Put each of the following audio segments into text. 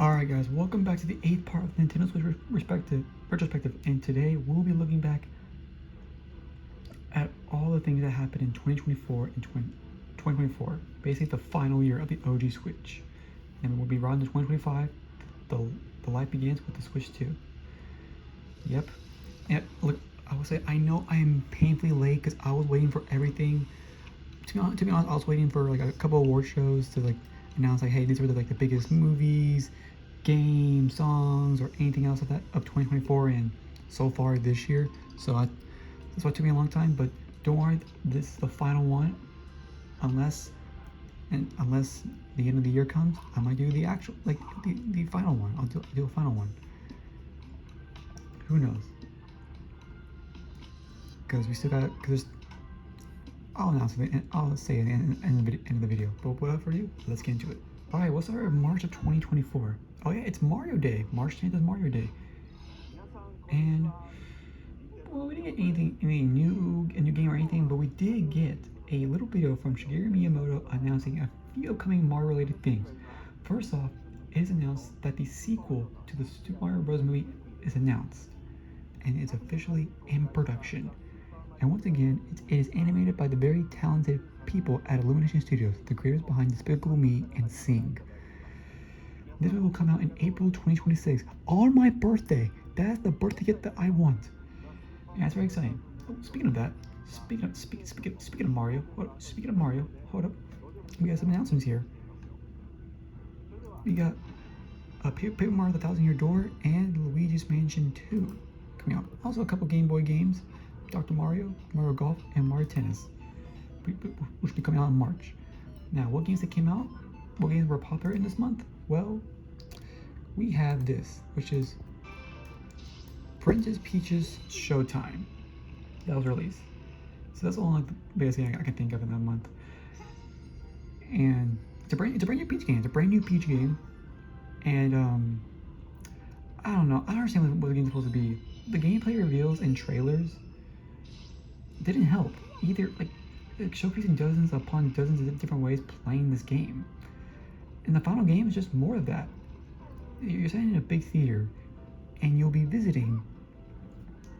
Alright guys, welcome back to the 8th part of Nintendo Switch retrospective, and today we'll be looking back at all the things that happened in 2024 and 2024, basically the final year of the OG Switch. And we'll be riding to 2025, the life begins with the Switch 2. Yep. And look, I will say, I know I am painfully late because I was waiting for everything. To be honest, I was waiting for like a couple award shows to like announce like, hey, these were the biggest movies, games, songs, or anything else of 2024, and so far this year. So that's why it took me a long time. But don't worry, this is the final one. Unless the end of the year comes, I might do the actual the final one. I'll do a final one. Who knows? Because we still got it. Because I'll announce it and I'll say it in the end of the video. But without further ado, let's get into it. Alright, what's our March of 2024? Oh yeah, it's Mario Day. March 10th is Mario Day. And well, we didn't get any new game or anything, but we did get a little video from Shigeru Miyamoto announcing a few upcoming Mario related things. First off, it is announced that the sequel to the Super Mario Bros. Movie is announced, and it's officially in production. And once again, it is animated by the very talented people at Illumination Studios, the creators behind Despicable Me and Sing. This movie will come out in April 2026, on my birthday. That's the birthday gift that I want. And that's very exciting. Oh, speaking of that, speaking of Mario, hold up. We got some announcements here. We got Paper Mario: The Thousand Year Door and Luigi's Mansion 2 coming out. Also a couple Game Boy games. Dr. Mario, Mario Golf, and Mario Tennis, which will be coming out in March. Now, what games that came out? What games were popular in this month? Well, we have this, which is Princess Peach's Showtime. That was released. So that's all the biggest thing I can think of in that month. And it's a brand new Peach game. It's a brand new Peach game. And I don't know. I don't understand what the game's supposed to be. The gameplay reveals and trailers didn't help either, like showcasing dozens upon dozens of different ways playing this game. And the final game is just more of that. You're sitting in a big theater and you'll be visiting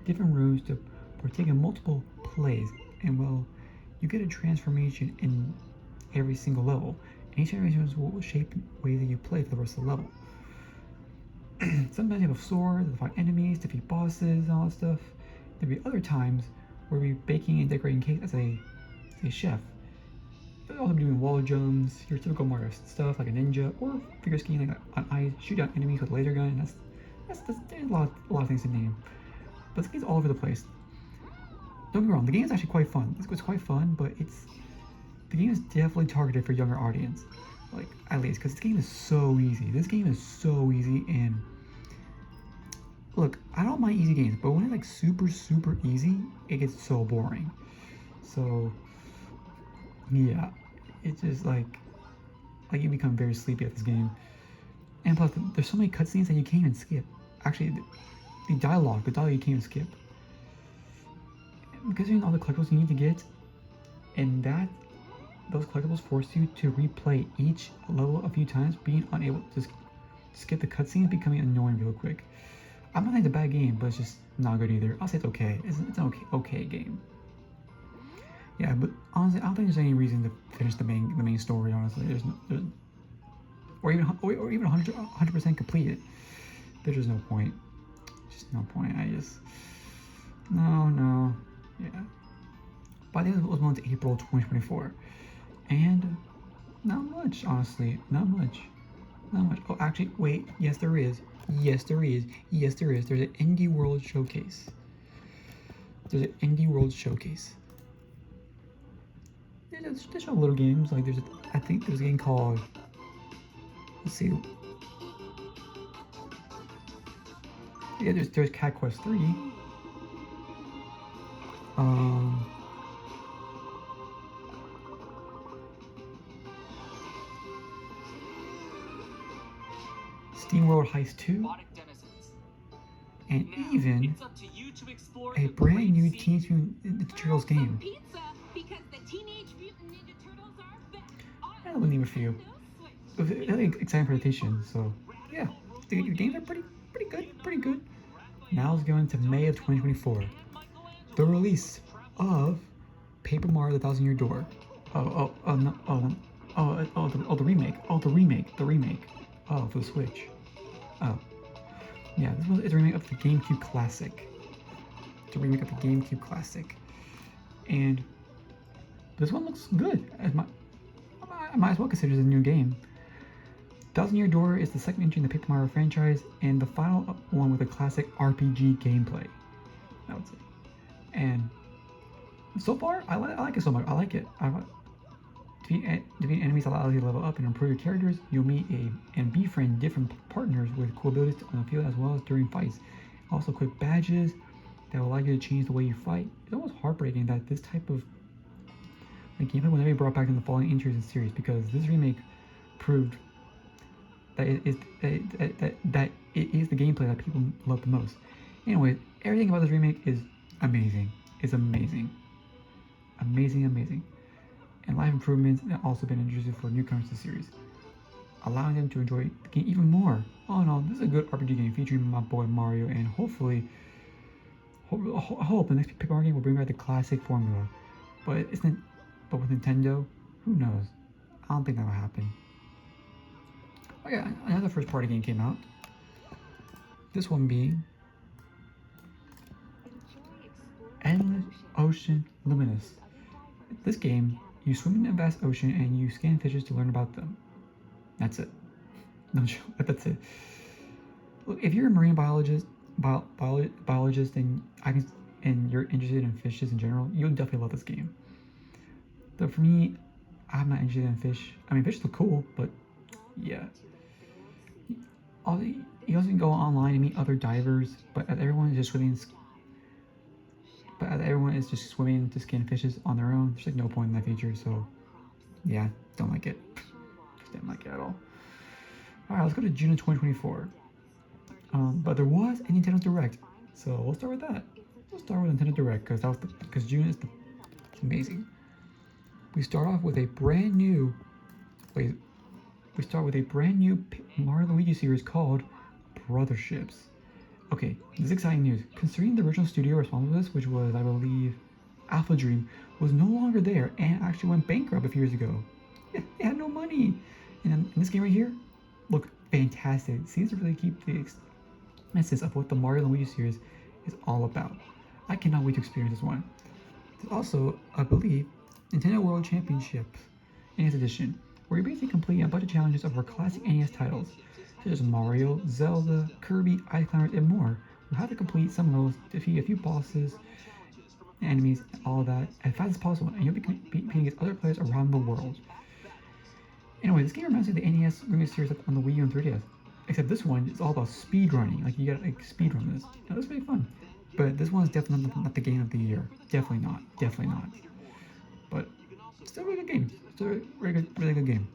different rooms to partake in multiple plays, and well, you get a transformation in every single level, and each transformation will shape the way that you play for the rest of the level. Sometimes you have a sword to fight enemies, defeat bosses, and all that stuff. There'll be other times where we're baking and decorating cakes as a chef. You'll also be doing wall jumps, your typical Mario stuff like a ninja, or figure skating like on ice, shoot down enemies with a laser gun. There's a lot of things to name. But this game's all over the place. Don't get me wrong, the game is actually quite fun. It's quite fun, but the game is definitely targeted for younger audience, like at least, because this game is so easy. This game is so easy, and look, I don't mind easy games, but when it's like super easy, it gets so boring. So yeah, it's just like you become very sleepy at this game. And plus, there's so many cutscenes that you can't even skip. Actually, the dialogue you can't even skip. Because you know all the collectibles you need to get, and those collectibles force you to replay each level a few times, being unable to skip the cutscenes, becoming annoying real quick. I'm not saying it's a bad game, but it's just not good either. I'll say it's okay. It's an okay game. Yeah, but honestly, I don't think there's any reason to finish the main story. Honestly, or even 100% complete it. There's just no point. Just no point. No. Yeah. But I think it was on to April 2024, and not much, honestly. Not much. Oh, actually, wait. Yes, there is. There's an Indie World Showcase. They show little games, like I think there's a game called, let's see. Yeah, there's Cat Quest 3. Steam World Heist 2. And even a brand new Teenage Mutant Ninja Turtles game. I'll name a few. Really exciting presentation, so Yeah, the games are pretty good. Now let's go into May of 2024. The release of Paper Mario: The Thousand Year Door. No, the remake. The remake. Oh, for the Switch. Oh, yeah, this one is a remake of the GameCube classic. It's a remake of the GameCube classic, and this one looks good. I might as well consider this a new game. Thousand Year Door is the second entry in the Paper Mario franchise and the final one with a classic RPG gameplay. I would say, and so far, I like it so much. I like it. Defeat enemies allows you to level up and improve your characters. You'll meet and befriend different partners with cool abilities on the field as well as during fights. Also, equip badges that will allow you to change the way you fight. It's almost heartbreaking that this type of gameplay will never be brought back in the following entries in the series, because this remake proved that it is the gameplay that people love the most. Anyway, everything about this remake is amazing. It's amazing. And life improvements have also been introduced for newcomers to the series, allowing them to enjoy the game even more. All in all, this is a good RPG game featuring my boy Mario, and hopefully, hope the next Paper Mario game will bring back the classic formula. But with Nintendo, who knows? I don't think that will happen. Oh yeah, another first-party game came out. This one being Endless Ocean Luminous. This game, you swim in a vast ocean and you scan fishes to learn about them. That's it. No joke, that's it. Look, if you're a marine biologist, and you're interested in fishes in general, you'll definitely love this game. Though for me, I'm not interested in fish. I mean, fish look cool, but yeah. You also can go online and meet other divers, but everyone is just swimming. To scan fishes on their own. There's like no point in that feature, so yeah, don't like it. Just didn't like it at all. Alright, let's go to June of 2024. But there was a Nintendo Direct, so we'll start with that. We'll start with Nintendo Direct because June is it's amazing. We start off with a brand new Mario and Luigi series called Brotherships. Okay, this is exciting news. Considering the original studio responsible for this, which was, I believe, Alpha Dream, was no longer there and actually went bankrupt a few years ago. It had no money. And this game right here, look fantastic. It seems to really keep the essence of what the Mario and Luigi series is all about. I cannot wait to experience this one. There's also, I believe, Nintendo World Championships NES Edition, where you basically complete a bunch of challenges of our classic NES titles, such as Mario, Zelda, Kirby, Ice Climbers, and more. You'll have to complete some levels, defeat a few bosses, enemies, all of that as fast as possible, and you'll be competing against other players around the world. Anyway, this game reminds me of the NES remake series on the Wii U and 3DS, except this one is all about speed running. Like, you gotta speed run this. Now, this is really fun, but this one is definitely not the game of the year. Definitely not. But still a really good game. Still a really good game.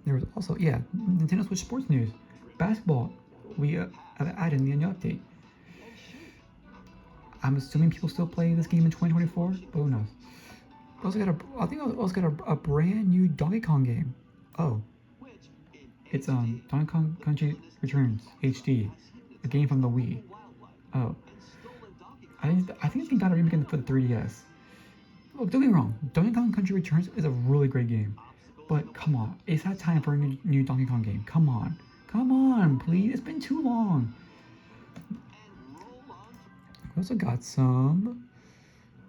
There was also, Nintendo Switch Sports news. Basketball, we have added in the new update. I'm assuming people still play this game in 2024, but who knows? I also got a brand new Donkey Kong game. Oh. It's Donkey Kong Country Returns HD, a game from the Wii. Oh. I think this game got a remake for the 3DS. Look, don't get me wrong, Donkey Kong Country Returns is a really great game. But come on, it's not time for a new Donkey Kong game. Come on, please. It's been too long. We also got some,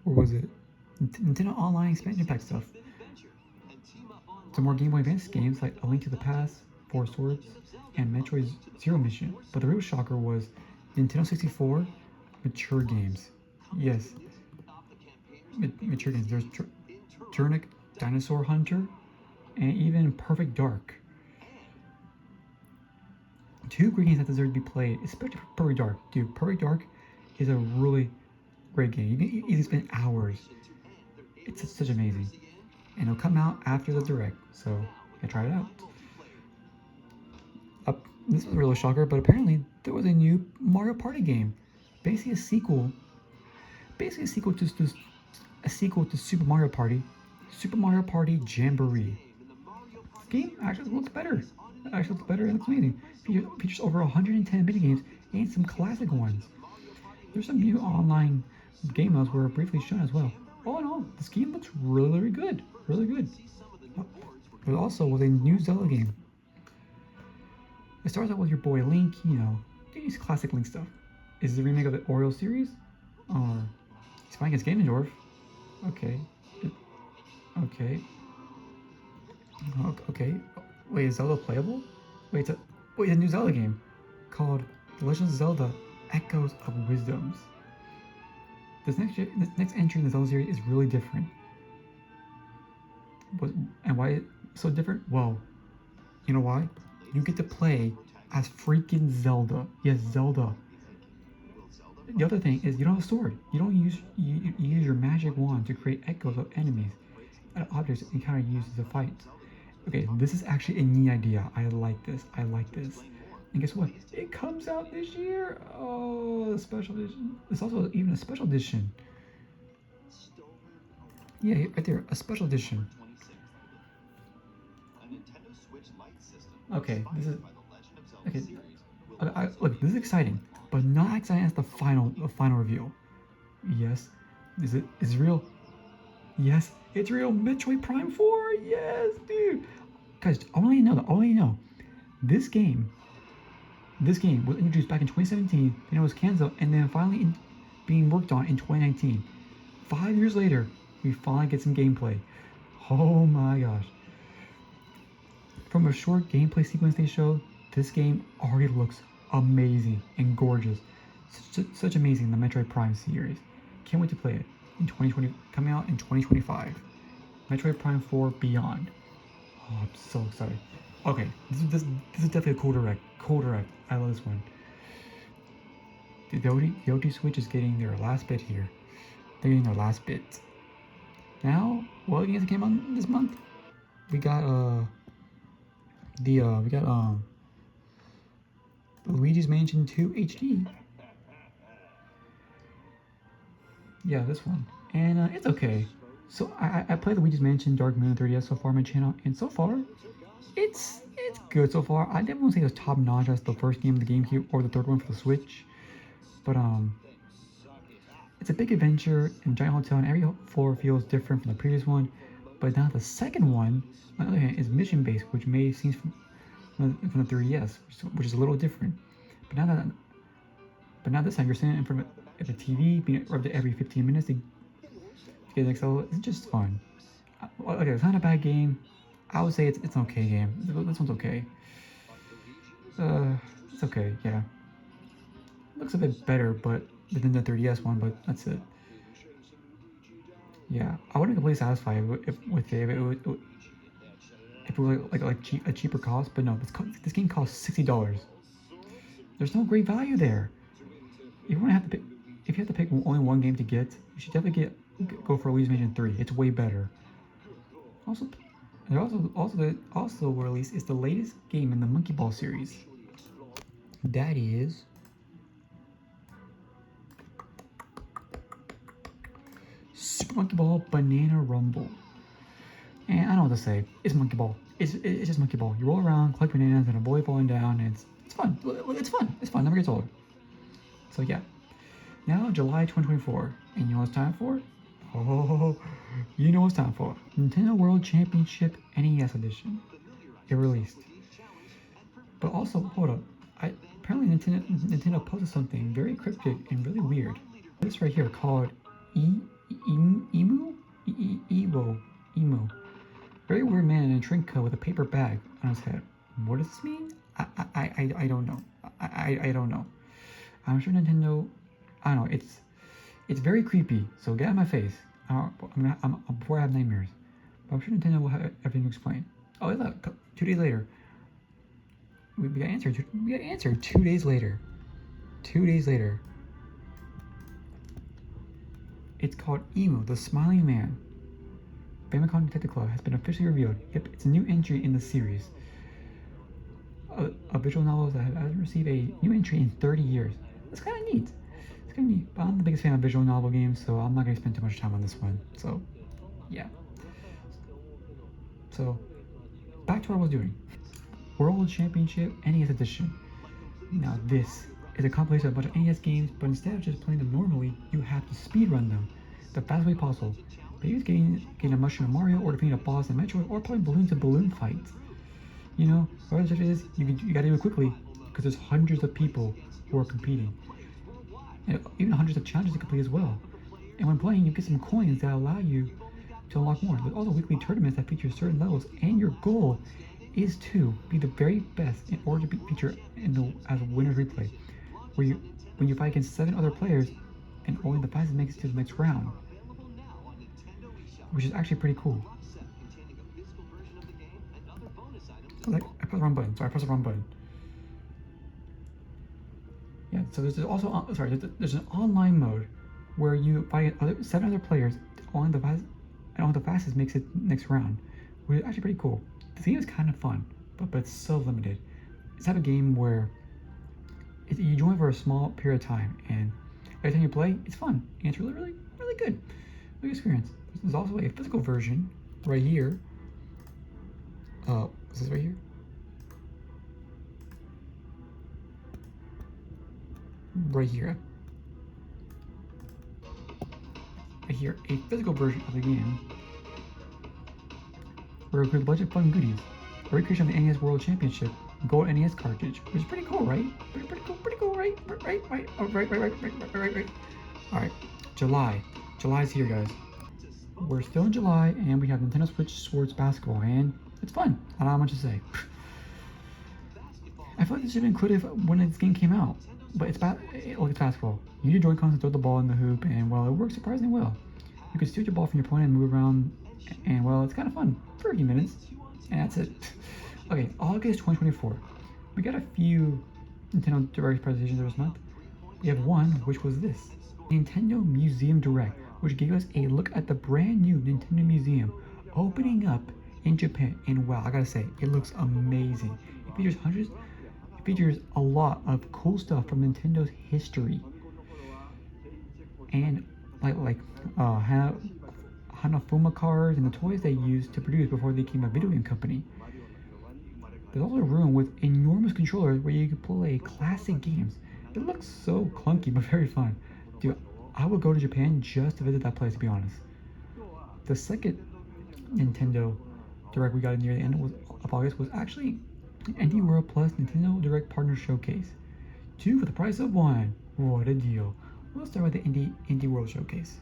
or was it Nintendo Online expansion pack stuff? Some more Game Boy Advance games like A Link to the Past, Four Swords, and Metroid Zero Mission. But the real shocker was Nintendo 64 mature games. Yes, mature games. There's Turnip Dinosaur Hunter, and even Perfect Dark. Two great games that deserve to be played, especially Perfect Dark. Dude, Perfect Dark is a really great game. You can easily spend hours. It's such amazing. And it'll come out after the Direct, so try it out. This was a real shocker, but apparently there was a new Mario Party game. Basically a sequel to Super Mario Party Jamboree. This game actually looks better. It actually looks better and looks amazing. Features over 110 minigames and some classic ones. There's some new online game modes were briefly shown as well. All in all, this game looks really good. Really good. But also with a new Zelda game. It starts out with your boy Link, you know, these classic Link stuff. Is the remake of the Oreo series? Or he's fighting against Ganondorf. Okay. Okay. Okay. Wait, is Zelda playable? Wait, a new Zelda game called The Legend of Zelda Echoes of Wisdoms. This next entry in the Zelda series is really different. And why it's so different? Well, you know why? You get to play as freaking Zelda. Yes, Zelda. The other thing is you don't have a sword. You don't use you use your magic wand to create echoes of enemies and objects you kind of use to fight. Okay, this is actually a neat idea. I like this. I like this. And guess what? It comes out this year. Oh, a special edition. It's also even a special edition. Yeah, right there, a special edition. Okay, this is okay. Look, this is exciting, but not exciting as the final reveal. Yes, is it real? Yes, it's real. Metroid Prime 4. Yes, dude. Guys, I want to let you know. This game was introduced back in 2017, then it was canceled, and then finally being worked on in 2019. 5 years later, we finally get some gameplay. Oh my gosh. From a short gameplay sequence they showed, this game already looks amazing and gorgeous. Such amazing, the Metroid Prime series. Can't wait to play it in 2020, coming out in 2025. Metroid Prime 4 Beyond. Oh, I'm so excited. Okay, this is definitely a cool direct. Cool direct. I love this one. The OT Switch is getting their last bit here. They're getting their last bit. Now, what games came out this month? We got Luigi's Mansion 2 HD. Yeah, this one. And it's okay. So I played Luigi's Mansion Dark Moon 3DS so far on my channel, and so far, it's good so far. I never want to say it's top notch as the first game of the GameCube or the third one for the Switch, but it's a big adventure in a giant hotel, and every floor feels different from the previous one. But now the second one, on the other hand, is mission based, which may seem from the 3DS, which is a little different. But now this time you're sitting in front of the TV, being rubbed every 15 minutes to get the next level. It's just fun. Okay, it's not a bad game. I would say it's an okay game. This one's okay. It's okay, yeah. Looks a bit better, but than the 3DS one, but that's it. Yeah, I wouldn't completely satisfied with it if it was a cheaper cost, but no, this game costs $60. There's no great value there. If you have to pick only one game to get, you should definitely go for Luigi's Mansion 3. It's way better. Also, released is the latest game in the Monkey Ball series. That is Super Monkey Ball Banana Rumble. And I don't know what to say. It's Monkey Ball. It's just Monkey Ball. You roll around, collect bananas, and a boy falling down, and it's fun. It's fun. It's fun. Never gets old. So yeah. Now July 2024, and you know what it's time for? Oh, you know what it's time for. Nintendo World Championship NES Edition. It released. But also, hold up. Apparently Nintendo posted something very cryptic and really weird. This right here called Emu. Very weird man in a drink coat with a paper bag on his head. What does this mean? I don't know. I don't know. I'm sure Nintendo. I don't know. It's very creepy. So get out of my face. Before I have nightmares. But I'm sure Nintendo will have everything to explain. Oh, look. 2 days later. We got answered. We got answered 2 days later. 2 days later. It's called Emu, the Smiling Man. Famicom Detective Club has been officially revealed. Yep, it's a new entry in the series. A visual novel that hasn't received a new entry in 30 years. That's kind of neat. It's kind of neat. But I'm the biggest fan of visual novel games, so I'm not going to spend too much time on this one. So, yeah. So, back to what I was doing. World Championship NES Edition. Now this is a compilation of a bunch of NES games, but instead of just playing them normally, you have to speedrun them the fastest way possible. Maybe it's getting a mushroom in Mario, or defeating a boss in Metroid, or playing balloons and balloon fights. You know, whatever it is, you gotta do it quickly, because there's hundreds of people who are competing. And even hundreds of challenges to complete as well. And when playing, you get some coins that allow you to unlock more. There's also weekly tournaments that feature certain levels, and your goal is to be the very best in order to be featured as a winner's replay, when you fight against 7 other players, and only the fastest makes it to the next round, which is actually pretty cool. I pressed the wrong button. Sorry, I pressed the wrong button. Yeah, so there's also there's an online mode where you fight 7 other players. Only the fastest makes it next round, which is actually pretty cool. The game is kind of fun, but it's so limited. It's the type of game where you join for a small period of time, and every time you play, it's fun, and it's really good. Good experience. There's also a physical version right here. Is this right here? Right here. Right here, a physical version of the game where it includes a bunch of fun goodies. A recreation of the NES World Championship Gold NES cartridge, which is pretty cool, right? Pretty cool, right? Right. Alright, July's here, guys. We're still in July, and we have Nintendo Switch Sports Basketball, and it's fun. I don't have much to say. I feel like this should have been included when this game came out, but it's basketball. You need Joy-Cons to throw the ball in the hoop, and well, it works surprisingly well. You can steal your ball from your opponent and move around, and well, it's kind of fun for a few minutes, and that's it. Okay, August 2024. We got a few Nintendo Direct presentations this month. We have one, which was this. Nintendo Museum Direct, which gave us a look at the brand new Nintendo Museum opening up in Japan. And wow, I gotta say, it looks amazing. It features a lot of cool stuff from Nintendo's history. And like Hanafuma cars and the toys they used to produce before they became a video game company. There's also a room with enormous controllers where you can play classic games. It looks so clunky, but very fun. Dude, I would go to Japan just to visit that place, to be honest. The second Nintendo Direct we got near the end of August was actually Indie World Plus Nintendo Direct Partner Showcase. 2 for the price of 1. What a deal. We'll start with the Indie World Showcase.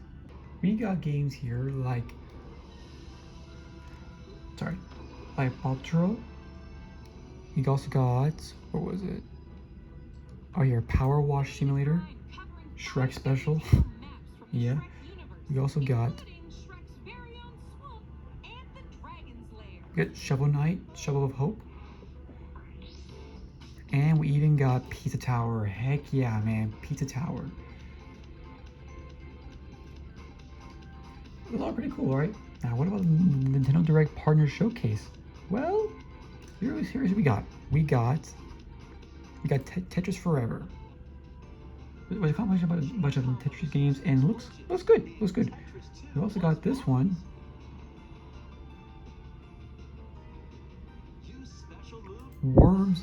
We got games here like Paw Patrol. We also got, what was it? Oh, here, Power Wash Simulator, Shrek Special. Yeah. We also got Shovel Knight, Shovel of Hope. And we even got Pizza Tower. Heck yeah, man, Pizza Tower. It was all pretty cool, right? Now, what about the Nintendo Direct Partner Showcase? Well, here's what we got. We got Tetris Forever. It was a combination of a bunch of Tetris games, and looks good. We also got this one. Worms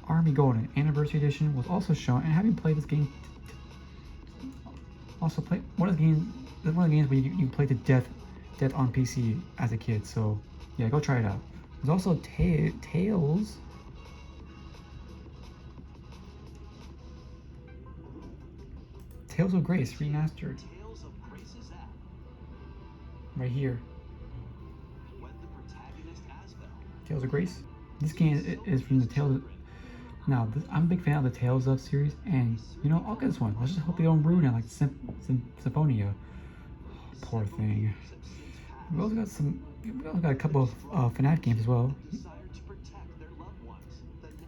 Army Golden Anniversary Edition was also shown, and having played this game, also play one of the games where you play to death on PC as a kid. So yeah, go try it out. There's also Tales. Tales of Grace Remastered. Right here. Tales of Grace. This game is from the Tales. Now, I'm a big fan of the Tales of series, and you know, I'll get this one. Let's just hope they don't ruin it like Symphonia. Oh, poor thing. We also got a couple of FNAF games as well.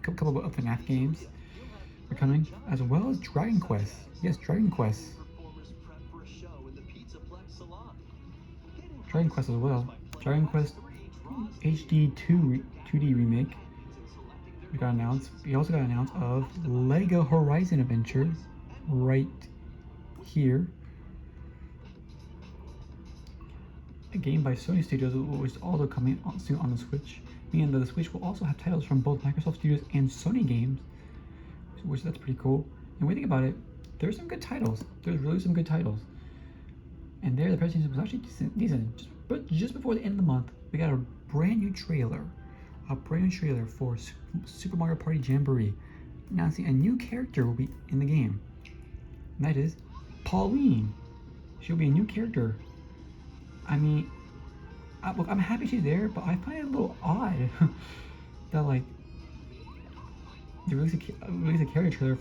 A couple of FNAF games are coming, as well as Dragon Quest. Yes, Dragon Quest. Dragon Quest as well. Dragon Quest HD 2D remake. We also got announced of Lego Horizon Adventure right here. A game by Sony Studios, which is also coming soon on the Switch. meaning that the Switch will also have titles from both Microsoft Studios and Sony games, which that's pretty cool. And when you think about it, there's some good titles. There's really some good titles. And there, the presentation was actually decent. But just before the end of the month, we got a brand new trailer for Super Mario Party Jamboree. Now, see, a new character will be in the game. And that is Pauline. She'll be a new character. I mean, look, I'm happy she's there, but I find it a little odd that like they release a character trailer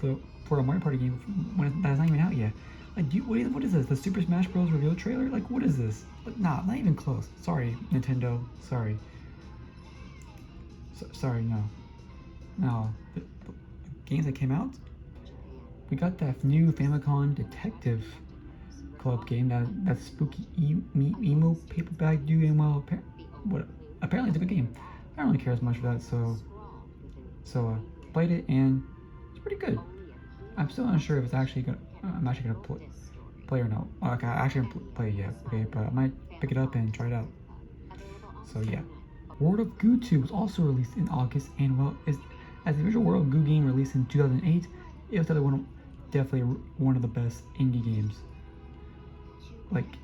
for a Mario Party game when that's not even out yet. Like, what is this? The Super Smash Bros. Reveal trailer? Like, what is this? Like, nah, not even close. Sorry, Nintendo. Sorry. Sorry, no. No. The games that came out, we got that new Famicom Detective Club game, that spooky emo paperback dude, and well, apparently it's a good game. I don't really care as much for that, so played it and it's pretty good. I'm still not sure if it's actually gonna. I'm actually gonna play or no. Okay, I actually haven't played it yet. Okay, but I might pick it up and try it out. So yeah, World of Goo 2 was also released in August, and well, as the original World of Goo game released in 2008, it was definitely one of the best indie games. Like,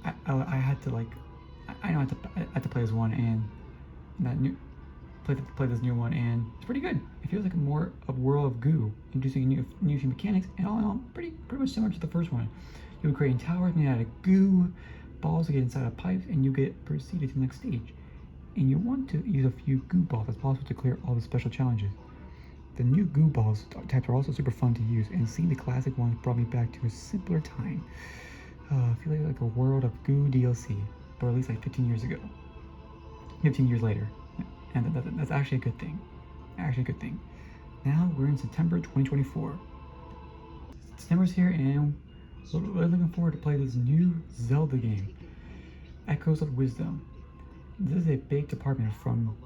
I had to like, I know I had to play this one and that new. Play this new one, and it's pretty good. It feels like more of World of Goo, introducing new mechanics, and all in all, pretty much similar to the first one. You'll be creating towers made out of goo, balls to get inside of pipes, and you get proceeded to the next stage. And you want to use a few goo balls as possible to clear all the special challenges. The new goo balls types are also super fun to use, and seeing the classic ones brought me back to a simpler time. I feel like a World of Goo DLC, but at least like 15 years ago. 15 years later. And that's actually a good thing. Now we're in September 2024. September's here, and we're really looking forward to play this new Zelda game, Echoes of Wisdom. This is a big department from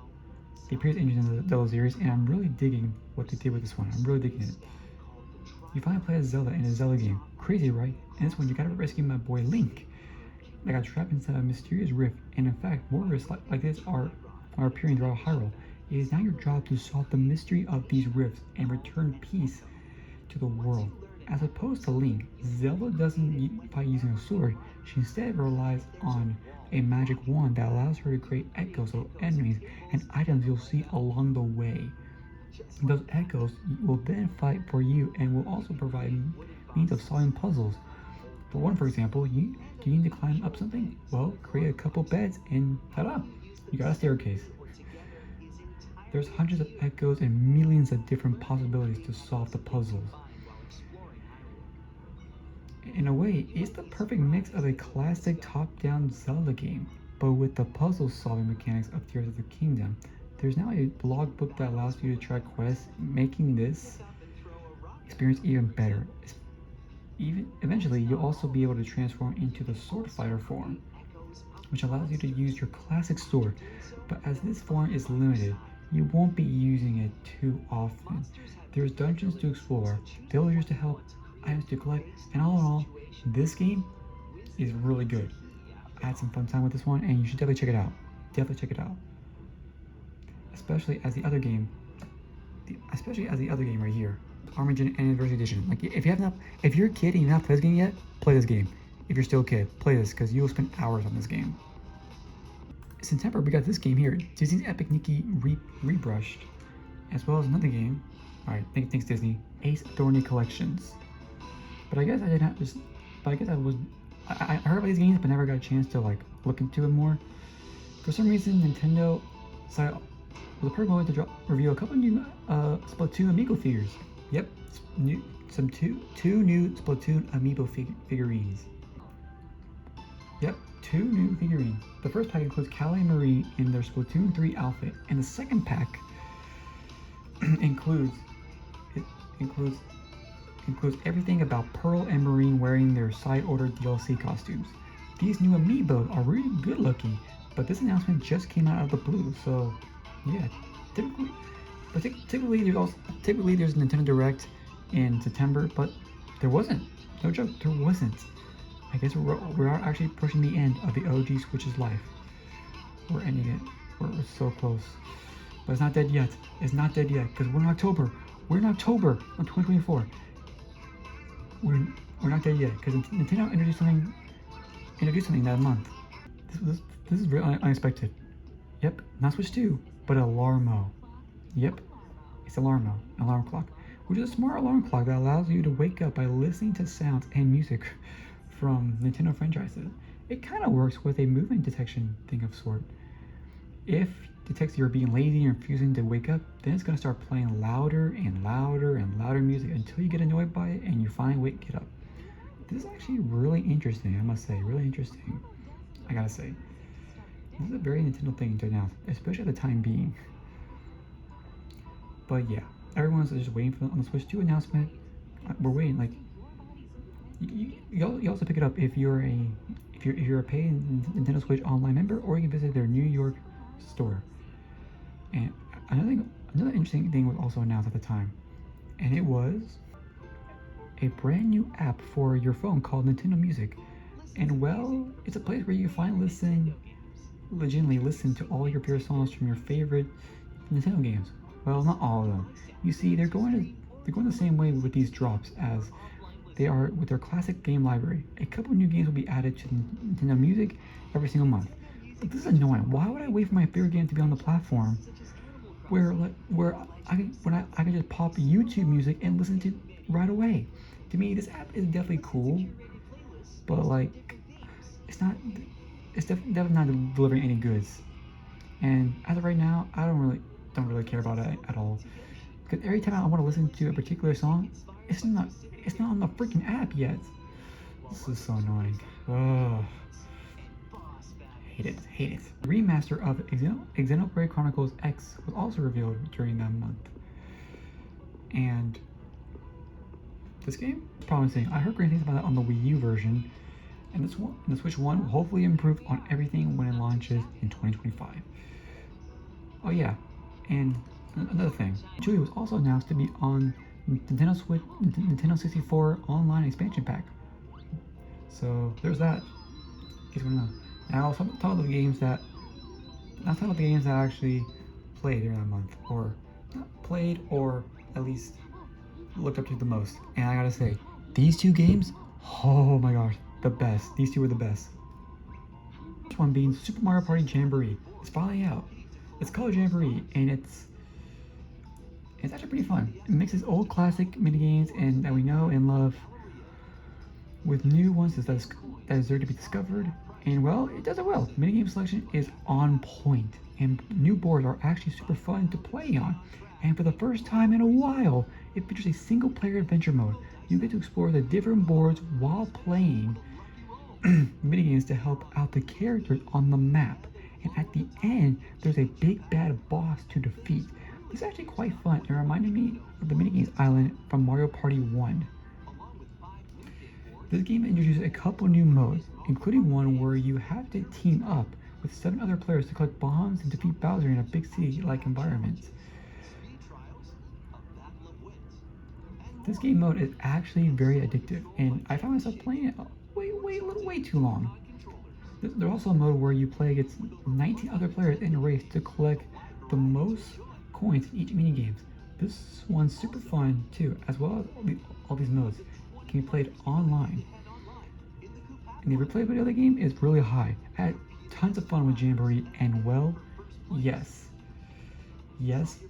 the previous engine of the Zelda series, and I'm really digging what they did with this one. I'm really digging it. You finally play as Zelda in a Zelda game. Crazy, right? And this one, you gotta rescue my boy Link that got trapped inside a mysterious rift. And in fact, more rifts like this are appearing throughout Hyrule. It is now your job to solve the mystery of these rifts and return peace to the world. As opposed to Link, Zelda doesn't fight using a sword. She instead relies on a magic wand that allows her to create echoes of enemies and items you'll see along the way. Those echoes will then fight for you and will also provide means of solving puzzles. For one, for example, you need to climb up something? Well, create a couple beds and ta-da! You got a staircase. There's hundreds of echoes and millions of different possibilities to solve the puzzles. In a way, it's the perfect mix of a classic top-down Zelda game, but with the puzzle-solving mechanics of Tears of the Kingdom. There's now a blog book that allows you to track quests, making this experience even better. Eventually, you'll also be able to transform into the sword fighter form, which allows you to use your classic sword, but as this form is limited, you won't be using it too often. There's dungeons to explore, villagers to help, items to collect, and all in all, this game is really good. I had some fun time with this one, and you should definitely check it out. Especially as the other game right here, Armageddon Anniversary Edition. Like, if you're a kid and you've not played this game yet, play this game. If you're still a kid, play this, because you will spend hours on this game. In September, we got this game here, Disney's Epic Mickey Rebrushed, as well as another game. Alright, thanks Disney, Ace Attorney Collections. But I guess I heard about these games, but never got a chance to like look into it more. For some reason, Nintendo decided was a perfect moment to review a couple new Splatoon Amiibo figures. Yep, two new Splatoon Amiibo figurines. Yep, 2 new figurines. The first pack includes Callie and Marie in their Splatoon 3 outfit, and the second pack includes everything about Pearl and Marine wearing their side-order DLC costumes. These new amiibo are really good looking, but this announcement just came out of the blue, so yeah. Typically there's a Nintendo Direct in September, but there wasn't. No joke, there wasn't. I guess we are actually pushing the end of the OG Switch's life. We're ending it. We're so close. But it's not dead yet. It's not dead yet, because we're in October. We're in October of 2024. We're not dead yet, because Nintendo introduced something that month. This is very unexpected. Yep, not Switch 2, but Alarmo. Yep, it's Alarmo, an alarm clock, which is a smart alarm clock that allows you to wake up by listening to sounds and music from Nintendo franchises. It kind of works with a movement detection thing of sort. If it detects you're being lazy and refusing to wake up, then it's going to start playing louder and louder and louder music until you get annoyed by it and you finally get up. This is actually really interesting, I must say, really interesting. I gotta say. This is a very Nintendo thing to announce, especially at the time being. But yeah, everyone's just waiting for on the Switch 2 announcement. We're waiting. Like, you also pick it up if you're a paid Nintendo Switch online member, or you can visit their New York store. And another interesting thing was also announced at the time, and it was a brand new app for your phone called Nintendo Music. And well, it's a place where you can legitimately listen to all your favorite songs from your favorite Nintendo games. Well, not all of them. You see, they're going the same way with these drops as they are with their classic game library. A couple new games will be added to Nintendo Music every single month. But this is annoying. Why would I wait for my favorite game to be on the platform where I can just pop YouTube music and listen to it right away? To me, this app is definitely cool, but like, it's definitely not delivering any goods. And as of right now, I don't really care about it at all. Because every time I want to listen to a particular song, it's not on the freaking app yet. This is so annoying. Ugh. Hate it. The remaster of Xenoblade Chronicles X was also revealed during that month. And this game is promising. I heard great things about it on the Wii U version, and the Switch 1 will hopefully improve on everything when it launches in 2025. Oh yeah, and another thing, Tuah was also announced to be on Nintendo Switch, Nintendo 64 online expansion pack. So there's that. In case you want to know. Now, talk about the games that actually played during that month, or not played, or at least looked up to the most. And I gotta say, these two games, oh my gosh, the best. These two were the best. First one being Super Mario Party Jamboree. It's finally out. It's called Jamboree, and it's actually pretty fun. It mixes old classic minigames and that we know and love with new ones that deserve to be discovered. And well, it does it well. Minigame selection is on point, and new boards are actually super fun to play on. And for the first time in a while, it features a single-player adventure mode. You get to explore the different boards while playing minigames to help out the characters on the map. And at the end, there's a big bad boss to defeat. This is actually quite fun. It reminded me of the minigames island from Mario Party 1. This game introduces a couple new modes, including one where you have to team up with 7 other players to collect bombs and defeat Bowser in a big city-like environment. This game mode is actually very addictive, and I found myself playing it way too long. There's also a mode where you play against 19 other players in a race to collect the most coins in each minigame. This one's super fun too, as well as all these modes can be played online. And the replayability of the game is really high. I had tons of fun with Jamboree, and well, yes,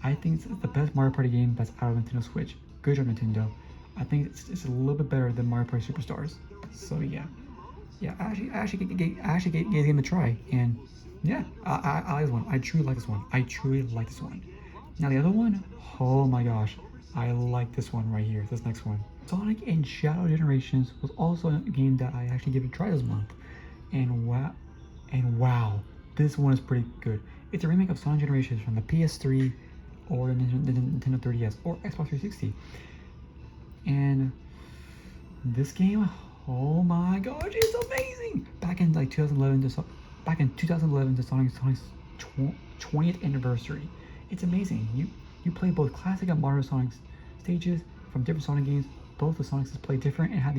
I think it's the best Mario Party game that's out of Nintendo Switch. Good job, Nintendo. I think it's a little bit better than Mario Party Superstars. So yeah, I actually gave the game a try, and yeah, I like this one. I truly like this one. Now the other one, oh my gosh, I like this one right here. This next one, Sonic and Shadow Generations, was also a game that I actually gave it a try this month, and wow, this one is pretty good. It's a remake of Sonic Generations from the PS3 or the Nintendo 3DS or Xbox 360. And this game, oh my gosh, it's amazing! Back in 2011 to Sonic's 20th anniversary. It's amazing. You play both classic and modern Sonic stages from different Sonic games. Both the Sonics play different and have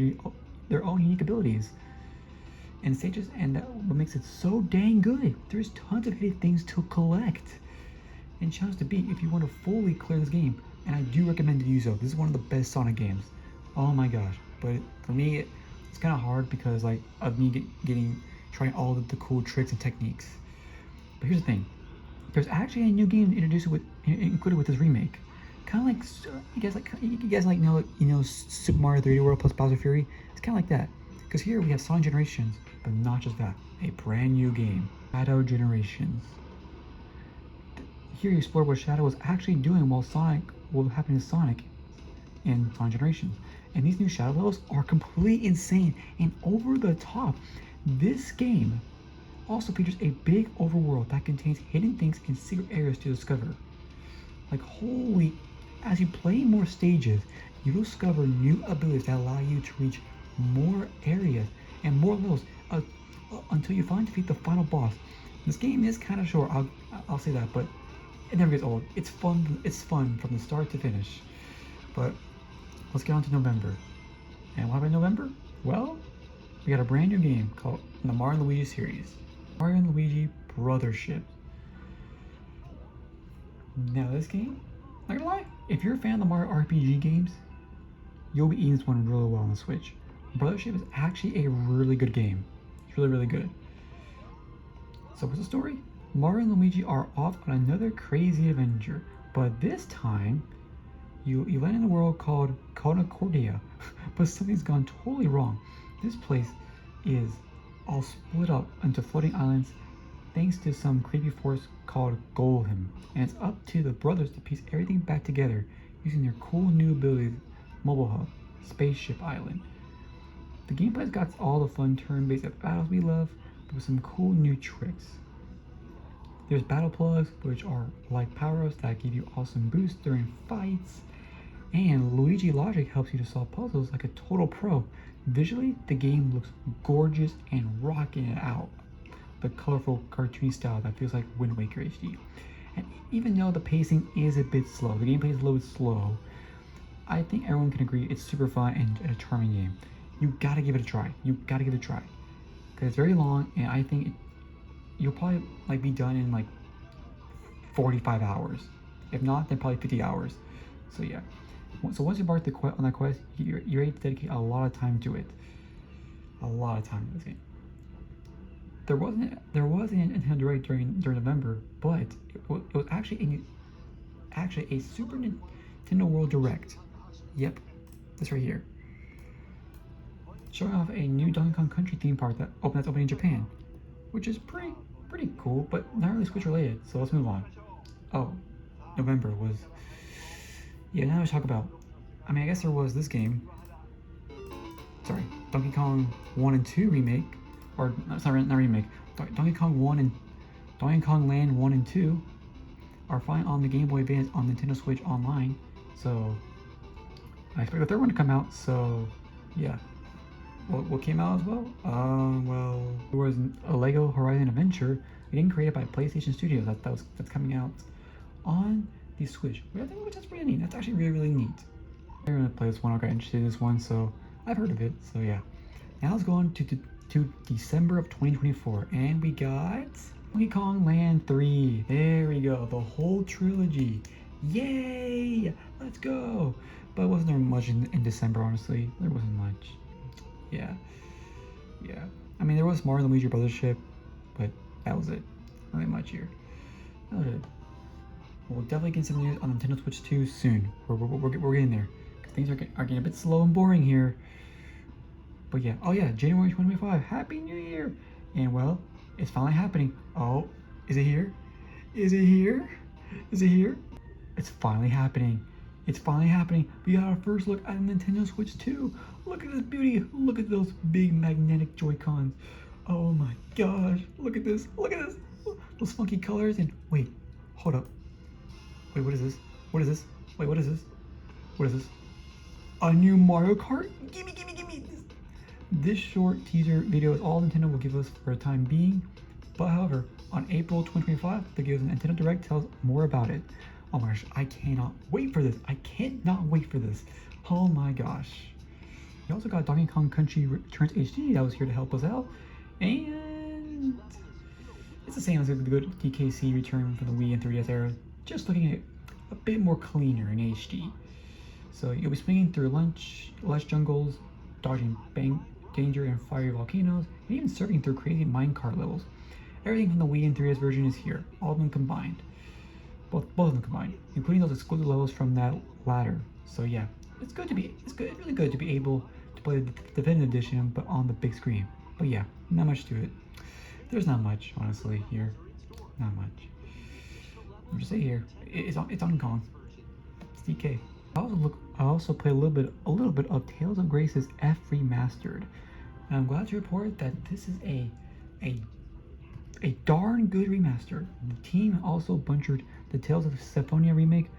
their own unique abilities. and stages, and what makes it so dang good. There's tons of hidden things to collect and challenge to beat if you want to fully clear this game. And I do recommend to do so. This is one of the best Sonic games. Oh my gosh. But for me, it's kind of hard because like of me trying all of the cool tricks and techniques. But here's the thing. There's actually a new game included with this remake. Kind of like you guys know Super Mario 3D World plus Bowser Fury. It's kind of like that. Because here we have Sonic Generations, but not just that. A brand new game, Shadow Generations. Here you explore what Shadow was actually doing what happened to Sonic in Sonic Generations. And these new Shadow levels are completely insane and over the top. This game also features a big overworld that contains hidden things and secret areas to discover. Like holy, as you play more stages, you will discover new abilities that allow you to reach more areas and more levels until you finally defeat the final boss. This game is kind of short, I'll say that, but it never gets old. It's fun from the start to finish. But let's get on to November. And what happened in November? Well, we got a brand new game called the Mario and Luigi series. Mario and Luigi Brothership. Now this game, not gonna lie, if you're a fan of the Mario RPG games, you'll be eating this one really well on the Switch. Brothership is actually a really good game. It's really, really good. So what's the story? Mario and Luigi are off on another crazy adventure, but this time you land in a world called Chromakopia, but something's gone totally wrong. This place is all split up into floating islands thanks to some creepy force called Golem, and it's up to the brothers to piece everything back together using their cool new abilities, Mobile Hub, Spaceship Island. The gameplay's got all the fun turn-based battles we love, but with some cool new tricks. There's battle plugs, which are like power-ups that give you awesome boosts during fights, and Luigi Logic helps you to solve puzzles like a total pro. Visually, the game looks gorgeous and rocking it out. The colorful, cartoony style that feels like Wind Waker HD. And even though the pacing is a bit slow, the gameplay is a little bit slow, I think everyone can agree it's super fun and a charming game. You gotta give it a try. Because it's very long, and I think you'll probably be done in 45 hours. If not, then probably 50 hours. So yeah. So once you embark on that quest, you're ready to dedicate a lot of time to it. A lot of time to this game. There wasn't an Nintendo Direct during November, but it was actually a Super Nintendo World Direct. Yep, this right here. Showing off a new Donkey Kong Country theme park that's opening in Japan, which is pretty cool, but not really Switch related. So let's move on. Oh, November was. Yeah, now let's talk about. I guess there was this game. Sorry, Donkey Kong 1 and 2 remake, or sorry, not remake. Donkey Kong 1 and Donkey Kong Land 1 and 2 are finally on the Game Boy Advance on Nintendo Switch Online. So I expect the third one to come out. So yeah. What came out as well? Well, there was a Lego Horizon Adventure, a game created by PlayStation Studios that's coming out on the Switch, which is pretty neat. That's actually really, really neat. I really play this one. I got interested in this one, so I've heard of it. So yeah. Now let's go on to December of 2024, and we got Donkey Kong Land 3. There we go, the whole trilogy. Yay! Let's go. But wasn't there much in December? Honestly, there wasn't much. Yeah. There was Mario and Luigi Brothership, but that was it. Nothing much here. That was it. We'll definitely get some news on Nintendo Switch 2 soon. We're getting there. Because things are getting a bit slow and boring here. But yeah. Oh yeah, January 2025. Happy New Year! And well, it's finally happening. Oh, is it here? Is it here? It's finally happening. We got our first look at Nintendo Switch 2. Look at this beauty. Look at those big magnetic Joy-Cons. Oh my gosh. Look at this. Those funky colors. And wait, hold up. Wait, what is this? Wait, what is this? A new Mario Kart? Gimme. This short teaser video is all Nintendo will give us for the time being. But however, on April 2025, they give us a Nintendo Direct tells more about it. Oh my gosh, I cannot wait for this. Oh my gosh. We also got Donkey Kong Country Returns HD that was here to help us out. And it's the same as the good DKC return from the Wii and 3DS era, just looking at a bit more cleaner in HD. So you'll be swinging through lush jungles, dodging danger and fiery volcanoes, and even surfing through crazy minecart levels. Everything from the Wii and 3DS version is here, all of them combined. Both of them combined, including those exclusive levels from that ladder. So yeah, it's really good to be able to play the Definitive Edition, but on the big screen. But yeah, not much to it. There's not much, honestly, here. Not much. I'm just say here, it's on Kong. It's DK. I also play a little bit of Tales of Grace's F Remastered, and I'm glad to report that this is a darn good remaster. The team also butchered the Tales of Symphonia remake,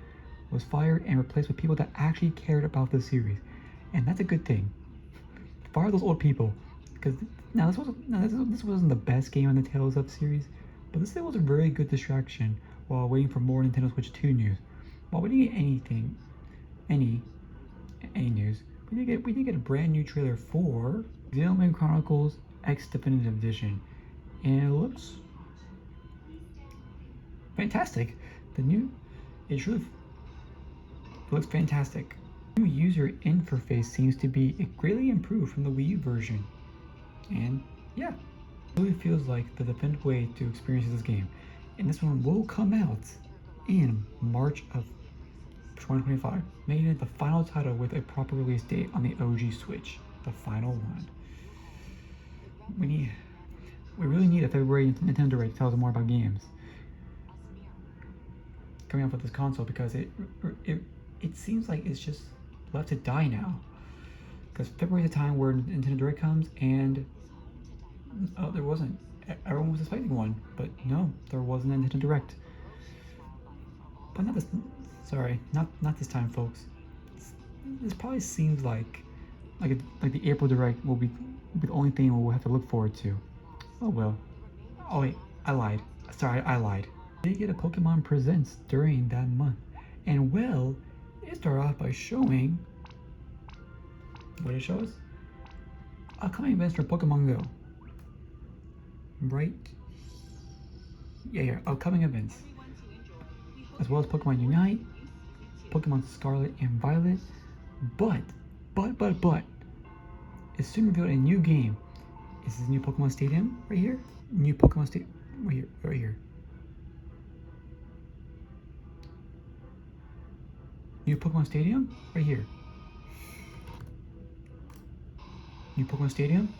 was fired and replaced with people that actually cared about the series, and that's a good thing. Fire those old people, because this wasn't the best game in the Tales of series, but this was a very good distraction while waiting for more Nintendo Switch 2 news. While we didn't get any news, we did get a brand new trailer for Xenoblade Chronicles X Definitive Edition, and it looks fantastic. It looks fantastic. The new user interface seems to be greatly improved from the Wii U version, and yeah, it really feels like the definitive way to experience this game. And this one will come out in March of 2025, making it the final title with a proper release date on the OG Switch, the final one. We really need a February Nintendo Direct to tell us more about games coming up with this console, because it seems like it's just left to die now. Because February is the time where Nintendo Direct comes, and there wasn't. Everyone was expecting one, but no, there wasn't a Nintendo Direct. But not this time, folks. This probably seems like the April Direct will be the only thing we'll have to look forward to. Oh well. Oh wait, I lied. Sorry, I lied. They get a Pokemon Presents during that month, and well, it started off by showing. What did it show us? Upcoming events for Pokemon Go. Right? Yeah, upcoming events. As well as Pokemon Unite, Pokemon Scarlet and Violet, but, it's soon revealed a new game. Is this new Pokemon Stadium right here? New Pokemon Stadium right here. New Pokemon Stadium right here. New Pokemon Stadium.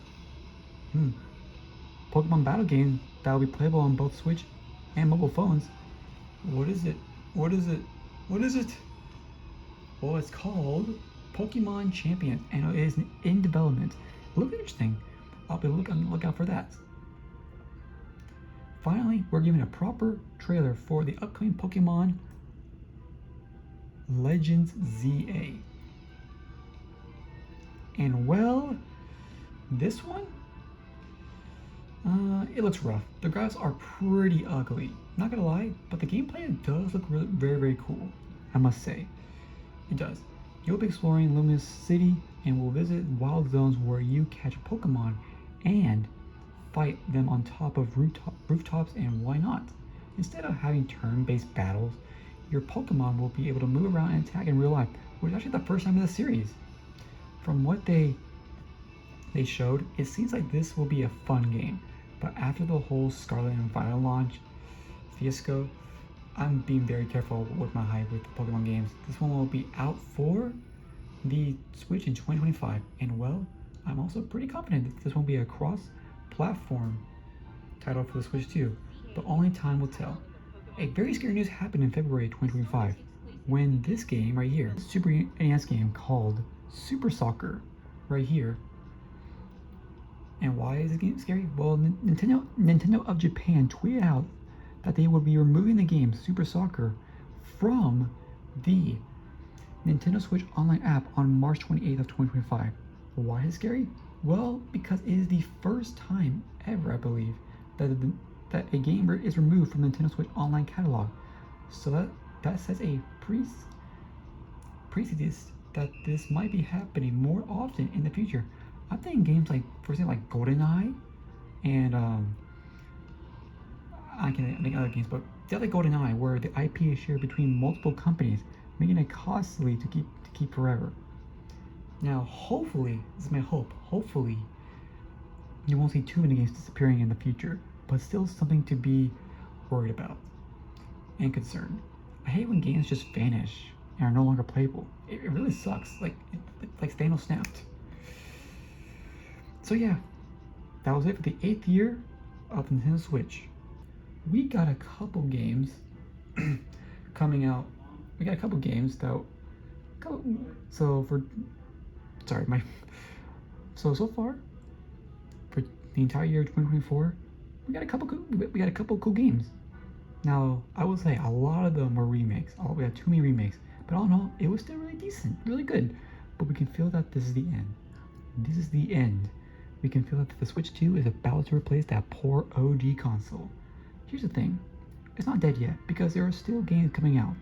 Pokemon battle game that will be playable on both Switch and mobile phones. What is it? Well, it's called Pokemon Champion, and it is in development. It looks interesting. I'll be on the lookout for that. Finally, we're given a proper trailer for the upcoming Pokemon Legends ZA. And well, this one, it looks rough. The graphics are pretty ugly. Not gonna lie, but the gameplay does look very, very cool. I must say, it does. You'll be exploring Luminous City and will visit wild zones where you catch Pokemon and fight them on top of rooftops, and why not? Instead of having turn-based battles, your Pokemon will be able to move around and attack in real life, which is actually the first time in the series. From what they showed, it seems like this will be a fun game, but after the whole Scarlet and Violet launch fiasco, I'm being very careful with my hype with the Pokemon games. This one will be out for the Switch in 2025, and well, I'm also pretty confident that this won't be a cross-platform title for the Switch too, but only time will tell. A very scary news happened in February 2025 when this game right here, Super NES game called Super Soccer, right here. And why is this game scary? Well, Nintendo of Japan tweeted out that they would be removing the game Super Soccer from the Nintendo Switch Online app on March 28th of 2025. Why is it scary? Well, because it is the first time ever, I believe, that a game is removed from the Nintendo Switch Online catalog. So that sets a precedent that this might be happening more often in the future. I'm thinking games like, for example, like GoldenEye and I can make other games, but definitely GoldenEye, where the IP is shared between multiple companies, making it costly to keep forever. Now, hopefully, this is my hope. Hopefully, you won't see too many games disappearing in the future, but still something to be worried about and concerned. I hate when games just vanish and are no longer playable. It really sucks. Like Thanos snapped. So yeah, that was it for the 8th year of Nintendo Switch. We got a couple games coming out. We got a couple games that. So far for the entire year of 2024, we got a couple cool games. Now, I will say a lot of them were remakes. We had too many remakes, but all in all, it was still really decent, really good. But we can feel that this is the end. This is the end. We can feel that the Switch 2 is about to replace that poor OG console. Here's the thing, it's not dead yet because there are still games coming out.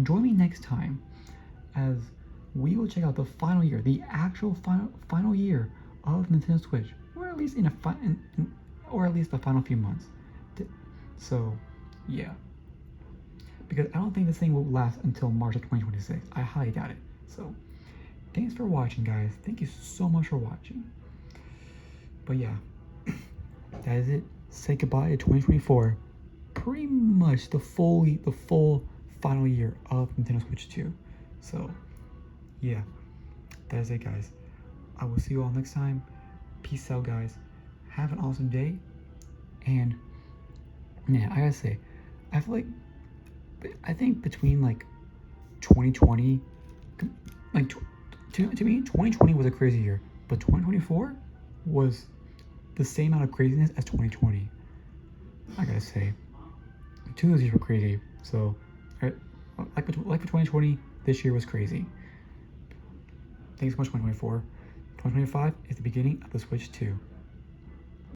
Join me next time as we will check out the final year, the actual final year of Nintendo Switch, or at least or at least the final few months. So, yeah. Because I don't think this thing will last until March of 2026. I highly doubt it. So, thanks for watching, guys. Thank you so much for watching. But yeah, that is it. Say goodbye to 2024. Pretty much the full final year of Nintendo Switch 2. So, yeah, that is it, guys. I will see you all next time. Peace out, guys. Have an awesome day. And yeah, I gotta say, I think between like 2020, like to me, 2020 was a crazy year, but 2024 was the same amount of craziness as 2020. I gotta say, 2 of those years were crazy. So, like for 2020, this year was crazy. Thanks so much, 2024. 2025 is the beginning of the Switch 2.